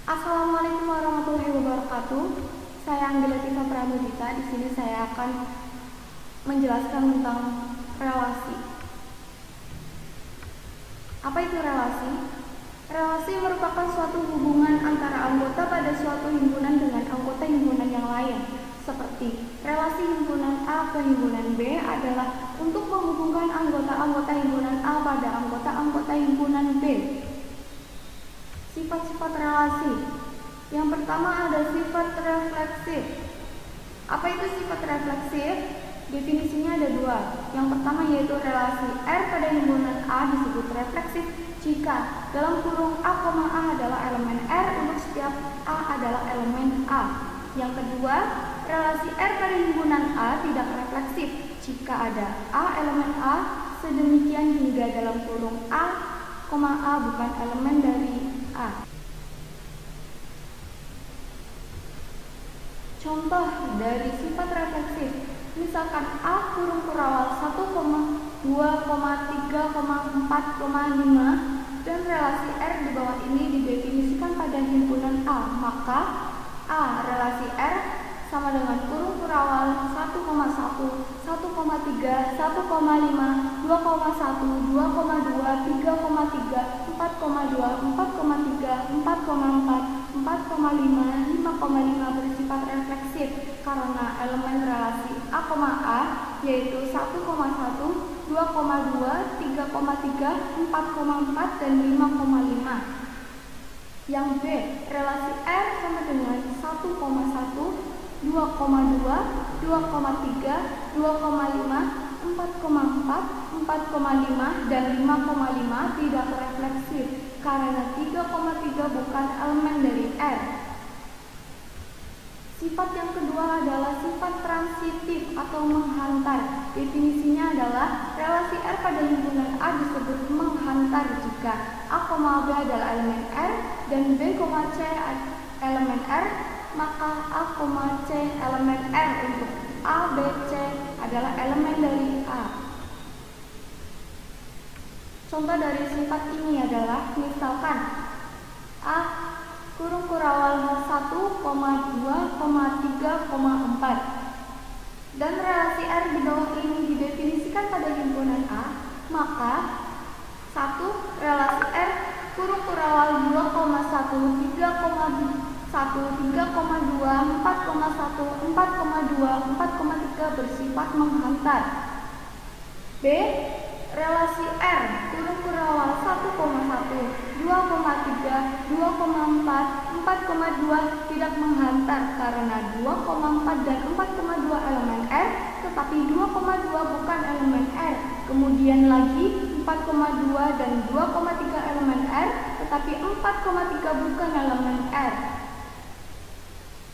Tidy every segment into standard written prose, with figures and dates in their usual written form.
Assalamualaikum warahmatullahi wabarakatuh. Saya Anggela Tiva Pramudita. Di sini saya akan menjelaskan tentang relasi. Apa itu relasi? Relasi merupakan suatu hubungan antara anggota pada suatu himpunan dengan anggota himpunan yang lain. Seperti relasi himpunan A ke himpunan B adalah untuk menghubungkan anggota-anggota himpunan A pada anggota-anggota himpunan B. Sifat-sifat relasi. Yang pertama ada sifat refleksif. Apa itu sifat refleksif? Definisinya ada dua. Yang pertama yaitu relasi R pada himpunan A disebut refleksif jika dalam kurung A, A adalah elemen R untuk setiap A adalah elemen A. Yang kedua, relasi R pada himpunan A tidak refleksif jika ada A elemen A sedemikian hingga dalam kurung A, A bukan elemen dari A. Contoh dari sifat refleksif, misalkan A kurung kurawal 1, 2, 3, 4, 5 dan relasi R di bawah ini didefinisikan pada himpunan A, maka A relasi R sama dengan kurung kurawal 1, 1, 1,3, 1,5, 2,1, 2,2, 3,3, 4,3, 4,3, 4,4, 4,5, 5,5 bersifat refleksif karena elemen relasi A, yaitu 1,1, 2,2, 3,3, 4,4, dan 5,5. Yang B, relasi R sama dengan 1,1, 2,2, 2,3, 2,5, 4,4, 4,5, dan 5,5 tidak refleksif karena 3,3 bukan elemen dari R. Sifat yang kedua adalah sifat transitif atau menghantar. Definisinya adalah relasi R pada himpunan A disebut menghantar jika A, B adalah elemen R dan B, C elemen R, maka A, C elemen R untuk A, B, C adalah elemen dari A. Contoh dari sifat ini adalah misalkan A kurung kurawal 1, 2, 3, 4 dan relasi R di bawah ini didefinisikan pada himpunan A, maka 1. Relasi R kurung kurawal 2,1, 3,1, 3,2, 4,1, 4,2, 4,3 bersifat menghantar. B. Relasi R kurung kurawal 1,1, 2,3, 2,4, 4,2 tidak menghantar karena 2,4 dan 4,2 elemen R, tetapi 2,2 bukan elemen R. Kemudian lagi 4,2 dan 2,3 elemen R, tetapi 4,3 bukan elemen R.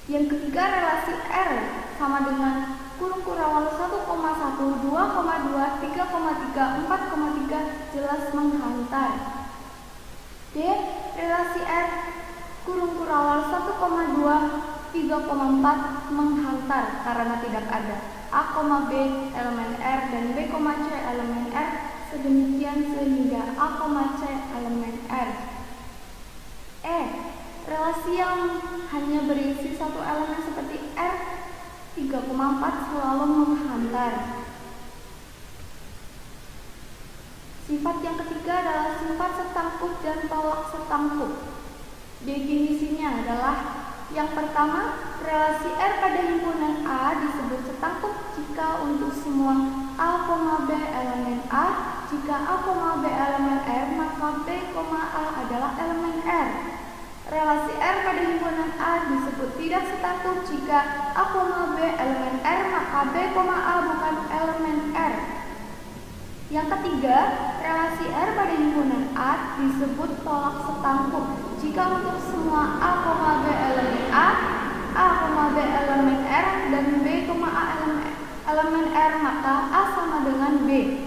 Yang ketiga, relasi R sama dengan kurung kurawal 1,1, 2,2, 3,3, 4,3 jelas menghantar. D. Relasi R kurung kurawal 1,2, 3,4 menghantar karena tidak ada A, B elemen R dan B, C elemen R sedemikian sehingga A, C elemen R. E. Relasi yang hanya berisi satu elemen seperti R 3,4 selalu menghantar. Sifat yang ketiga adalah sifat setangkup dan tolak setangkup. Definisinya adalah yang pertama, relasi R pada himpunan A disebut setangkup jika untuk semua A, B elemen A. Jika A, B elemen R, maka B, A adalah elemen R. Relasi R pada himpunan A disebut tidak setangkup jika A, B elemen R, maka B, A bukan elemen R. Yang ketiga, relasi R pada himpunan A disebut tolak setangkup jika untuk semua A, B elemen A, B elemen R, dan B, A elemen R, maka A sama dengan B.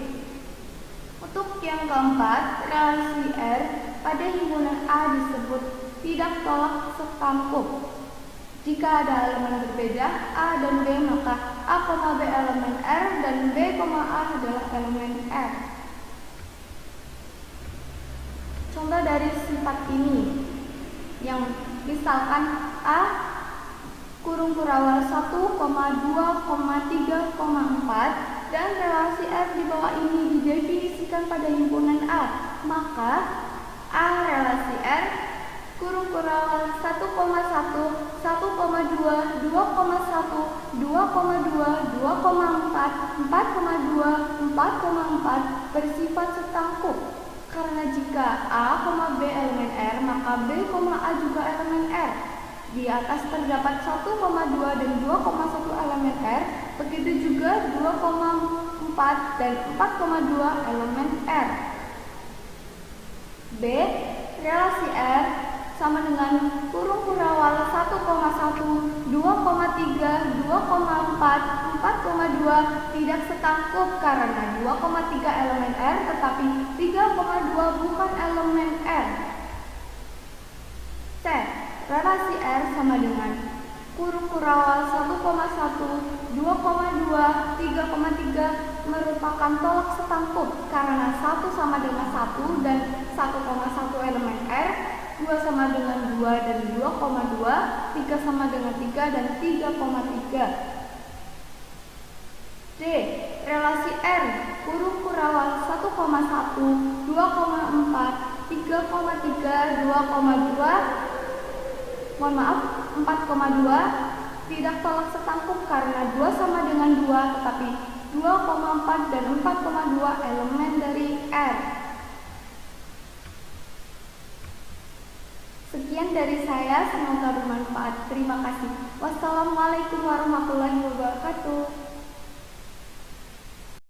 Untuk yang keempat, relasi R pada himpunan A disebut tidak tolak setangkup. Jika ada elemen berbeda A dan B, maka A, B elemen R dan B, A adalah elemen R. Contoh dari sifat ini, yang Misalkan A kurung kurawal 1, 2, 3, 4 dan relasi R di bawah ini didefinisikan pada himpunan A. Maka A relasi R kurung kurawal 1, 1, 1,2, 2,1, 2,2, 2,4, 4,2, 4,4 bersifat setangkup. Karena jika A, B elemen R, maka B, A juga elemen R. Di atas terdapat 1,2 dan 2,1 elemen R, begitu juga 2,4 dan 4,2 elemen R. B, relasi R sama dengan kurung kurawal 1,1, 2,3, 2,4, 4,2 tidak setangkup karena 2,3 elemen R tetapi 3,2 bukan elemen R. C. Relasi R sama dengan kurung kurawal 1,1, 2,2, 3,3 merupakan tolak setangkup karena 1 sama dengan 1 dan 1,1 elemen R, 2 sama dengan 2 dan 2,2, 3 sama dengan 3 dan 3,3. D. Relasi R kurung kurawal 1,1, 2,4, 3,3, 4,2 tidak tolak setangkup karena 2 sama dengan 2 tetapi 2,4 dan 4,2 elemen dari R. Sekian dari saya, semoga bermanfaat. Terima kasih. Wassalamualaikum warahmatullahi wabarakatuh.